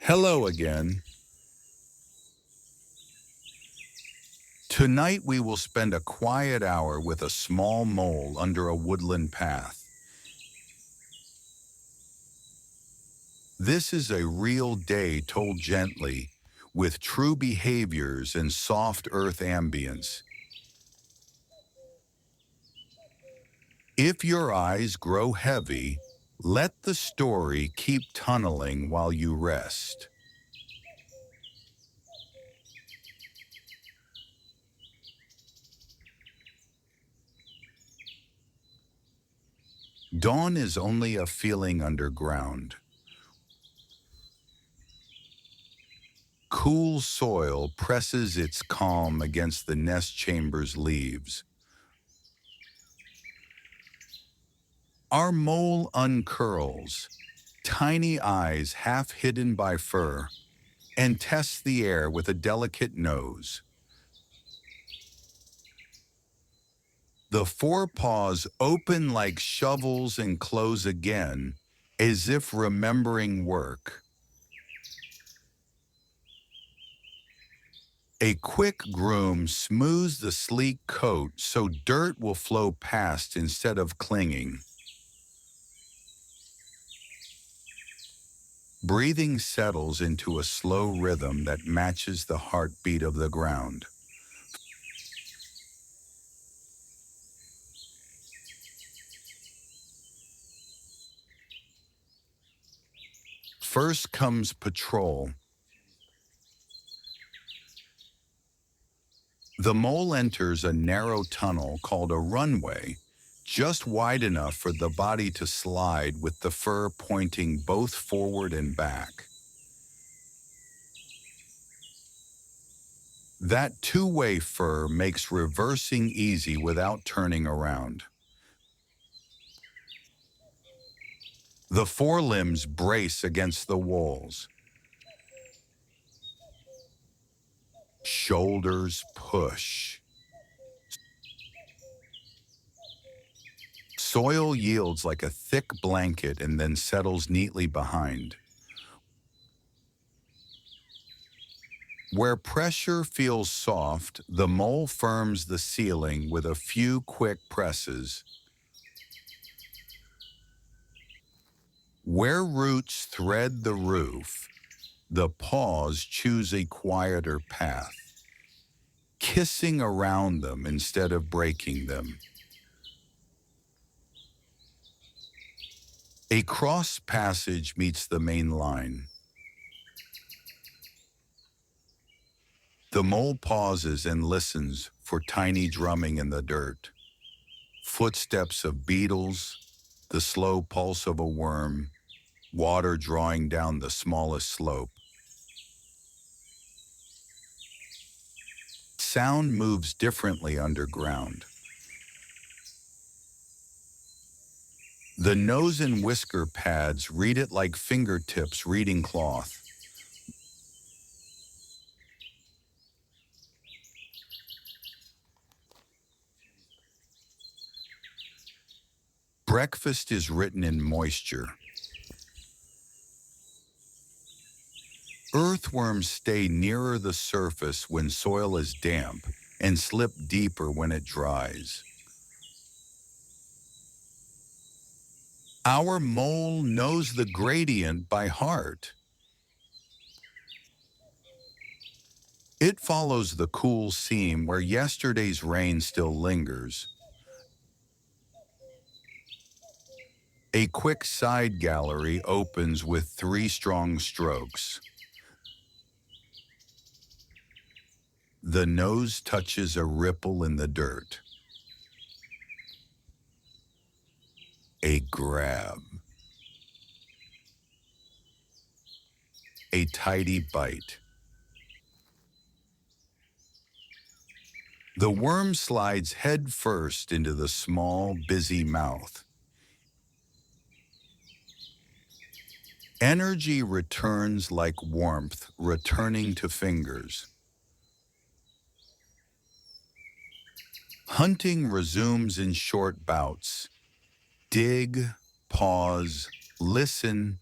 Hello again. Tonight we will spend a quiet hour with a small mole under a woodland path. This is a real day told gently, with true behaviors and soft earth ambience. If your eyes grow heavy, let the story keep tunneling while you rest. Dawn is only a feeling underground. Cool soil presses its calm against the nest chamber's leaves. Our mole uncurls, tiny eyes half hidden by fur, and tests the air with a delicate nose. The forepaws open like shovels and close again, as if remembering work. A quick groom smooths the sleek coat so dirt will flow past instead of clinging. Breathing settles into a slow rhythm that matches the heartbeat of the ground. First comes patrol. The mole enters a narrow tunnel called a runway, just wide enough for the body to slide with the fur pointing both forward and back. That two-way fur makes reversing easy without turning around. The forelimbs brace against the walls. Shoulders push. Soil yields like a thick blanket and then settles neatly behind. Where pressure feels soft, the mole firms the ceiling with a few quick presses. Where roots thread the roof, the paws choose a quieter path, kissing around them instead of breaking them. A cross passage meets the main line. The mole pauses and listens for tiny drumming in the dirt. Footsteps of beetles, the slow pulse of a worm, water drawing down the smallest slope. Sound moves differently underground. The nose and whisker pads read it like fingertips reading cloth. Breakfast is written in moisture. Earthworms stay nearer the surface when soil is damp and slip deeper when it dries. Our mole knows the gradient by heart. It follows the cool seam where yesterday's rain still lingers. A quick side gallery opens with 3 strong strokes. The nose touches a ripple in the dirt. A grab. A tidy bite. The worm slides head first into the small, busy mouth. Energy returns like warmth returning to fingers. Hunting resumes in short bouts. Dig, pause, listen,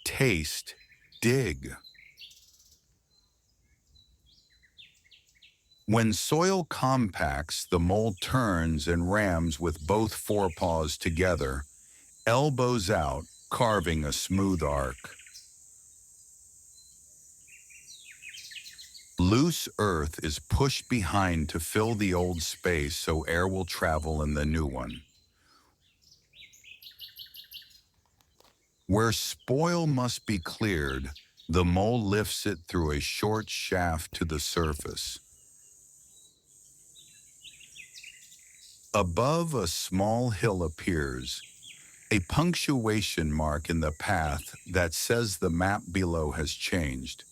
taste, dig. When soil compacts, the mole turns and rams with both forepaws together, elbows out, carving a smooth arc. Loose earth is pushed behind to fill the old space so air will travel in the new one. Where spoil must be cleared, the mole lifts it through a short shaft to the surface. Above, a small hill appears, a punctuation mark in the path that says the map below has changed.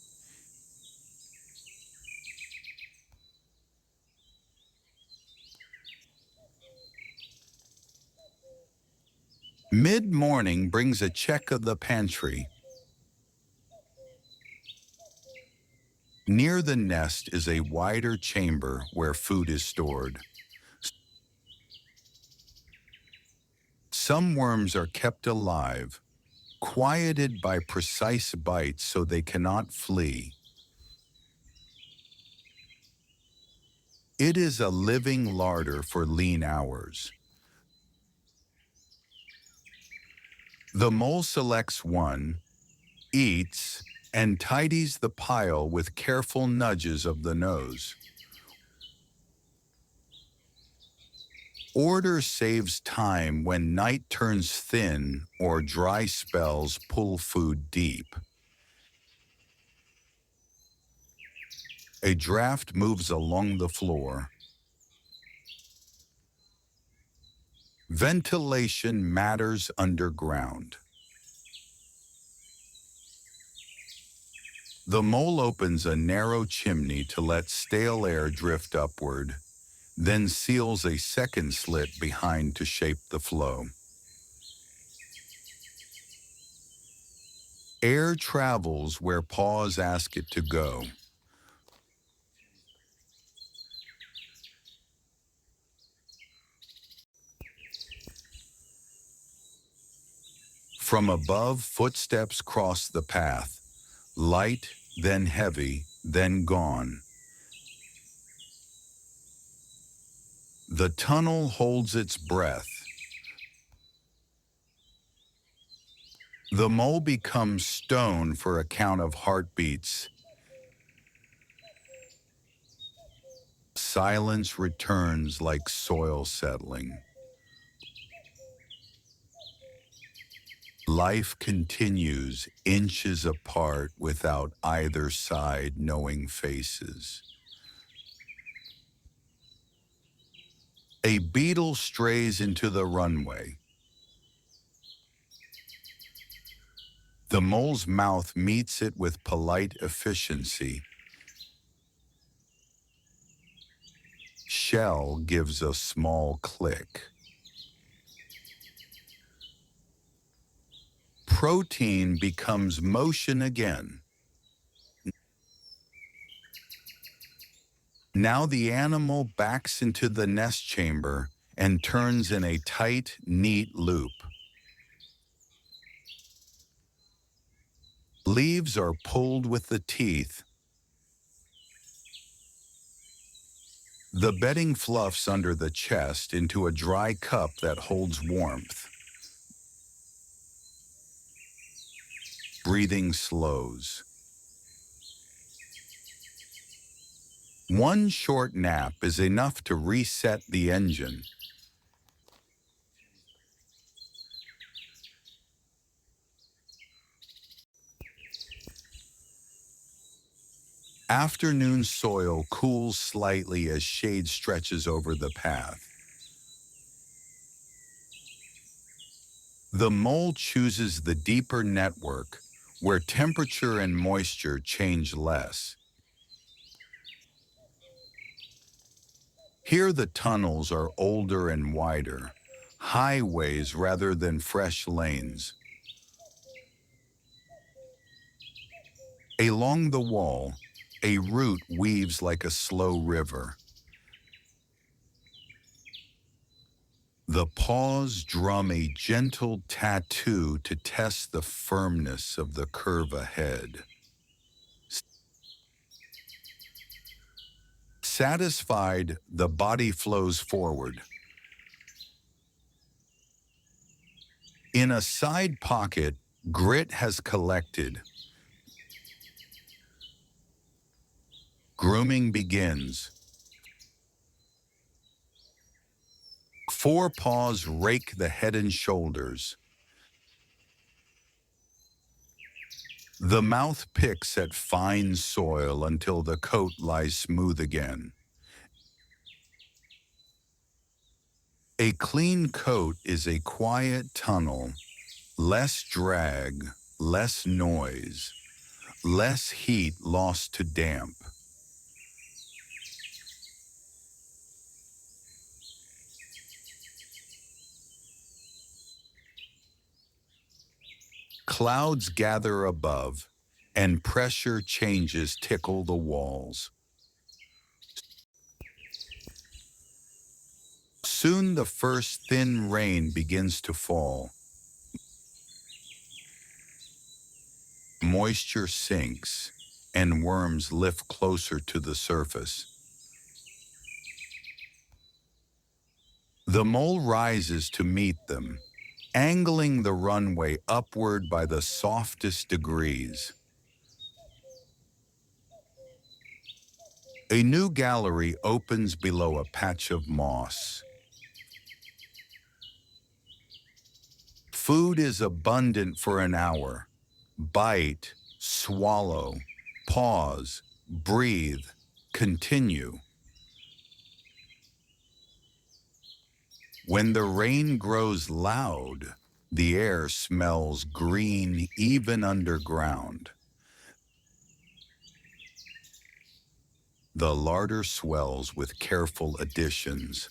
Mid-morning brings a check of the pantry. Near the nest is a wider chamber where food is stored. Some worms are kept alive, quieted by precise bites so they cannot flee. It is a living larder for lean hours. The mole selects one, eats, and tidies the pile with careful nudges of the nose. Order saves time when night turns thin or dry spells pull food deep. A draft moves along the floor. Ventilation matters underground. The mole opens a narrow chimney to let stale air drift upward, then seals a second slit behind to shape the flow. Air travels where paws ask it to go. From above, footsteps cross the path, light, then heavy, then gone. The tunnel holds its breath. The mole becomes stone for a count of heartbeats. Silence returns like soil settling. Life continues inches apart without either side knowing faces. A beetle strays into the runway. The mole's mouth meets it with polite efficiency. Shell gives a small click. Protein becomes motion again. Now the animal backs into the nest chamber and turns in a tight, neat loop. Leaves are pulled with the teeth. The bedding fluffs under the chest into a dry cup that holds warmth. Breathing slows. One short nap is enough to reset the engine. Afternoon soil cools slightly as shade stretches over the path. The mole chooses the deeper network, where temperature and moisture change less. Here the tunnels are older and wider, highways rather than fresh lanes. Along the wall, a route weaves like a slow river. The paws drum a gentle tattoo to test the firmness of the curve ahead. Satisfied, the body flows forward. In a side pocket, grit has collected. Grooming begins. Forepaws rake the head and shoulders. The mouth picks at fine soil until the coat lies smooth again. A clean coat is a quiet tunnel, less drag, less noise, less heat lost to damp. Clouds gather above, and pressure changes tickle the walls. Soon the first thin rain begins to fall. Moisture sinks, and worms lift closer to the surface. The mole rises to meet them, angling the runway upward by the softest degrees. A new gallery opens below a patch of moss. Food is abundant for an hour. Bite, swallow, pause, breathe, continue. When the rain grows loud, the air smells green even underground. The larder swells with careful additions.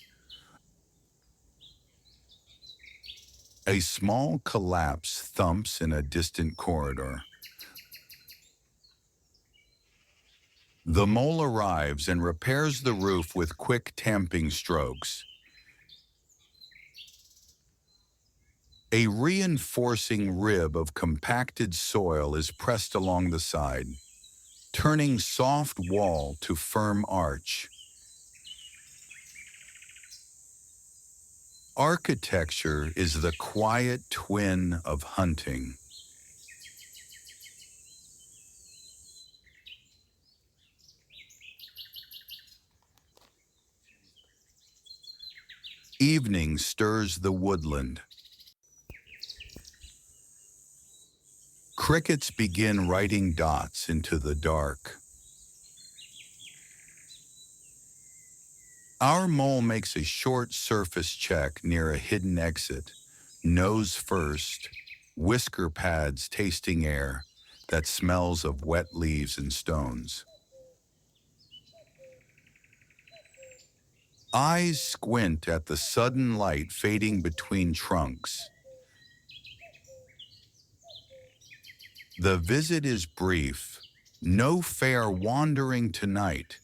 A small collapse thumps in a distant corridor. The mole arrives and repairs the roof with quick tamping strokes. A reinforcing rib of compacted soil is pressed along the side, turning soft wall to firm arch. Architecture is the quiet twin of hunting. Evening stirs the woodland. Crickets begin writing dots into the dark. Our mole makes a short surface check near a hidden exit, nose first, whisker pads tasting air that smells of wet leaves and stones. Eyes squint at the sudden light fading between trunks. The visit is brief. No fair wandering tonight,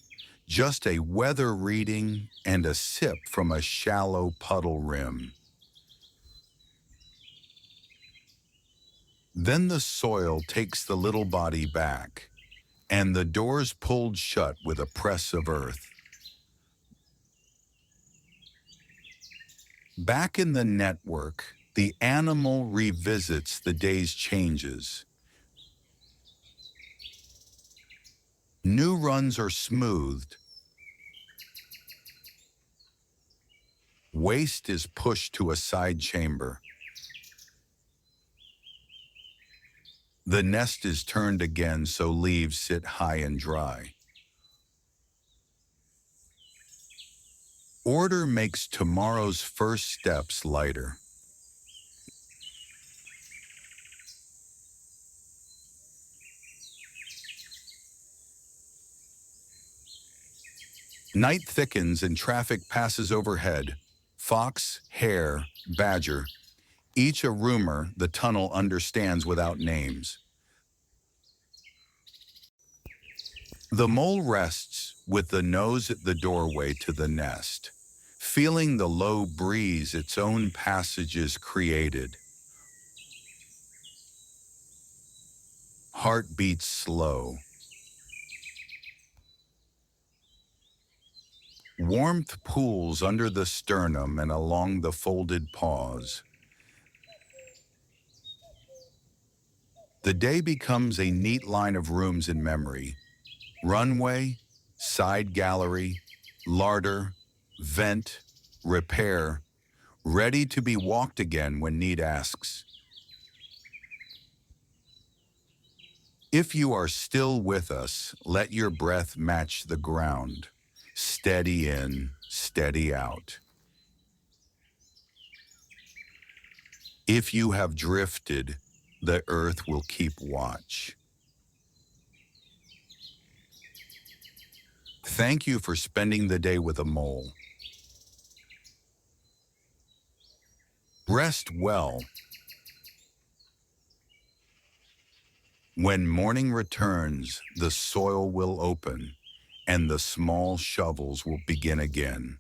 just a weather reading and a sip from a shallow puddle rim. Then the soil takes the little body back, and the doors pulled shut with a press of earth. Back in the network, the animal revisits the day's changes. New runs are smoothed. Waste is pushed to a side chamber. The nest is turned again so leaves sit high and dry. Order makes tomorrow's first steps lighter. Night thickens and traffic passes overhead. Fox, hare, badger, each a rumor the tunnel understands without names. The mole rests with the nose at the doorway to the nest, feeling the low breeze its own passages created. Heart beats slow. Warmth pools under the sternum and along the folded paws. The day becomes a neat line of rooms in memory. Runway, side gallery, larder, vent, repair, ready to be walked again when need asks. If you are still with us, let your breath match the ground. Steady in, steady out. If you have drifted, the earth will keep watch. Thank you for spending the day with a mole. Rest well. When morning returns, the soil will open and the small shovels will begin again.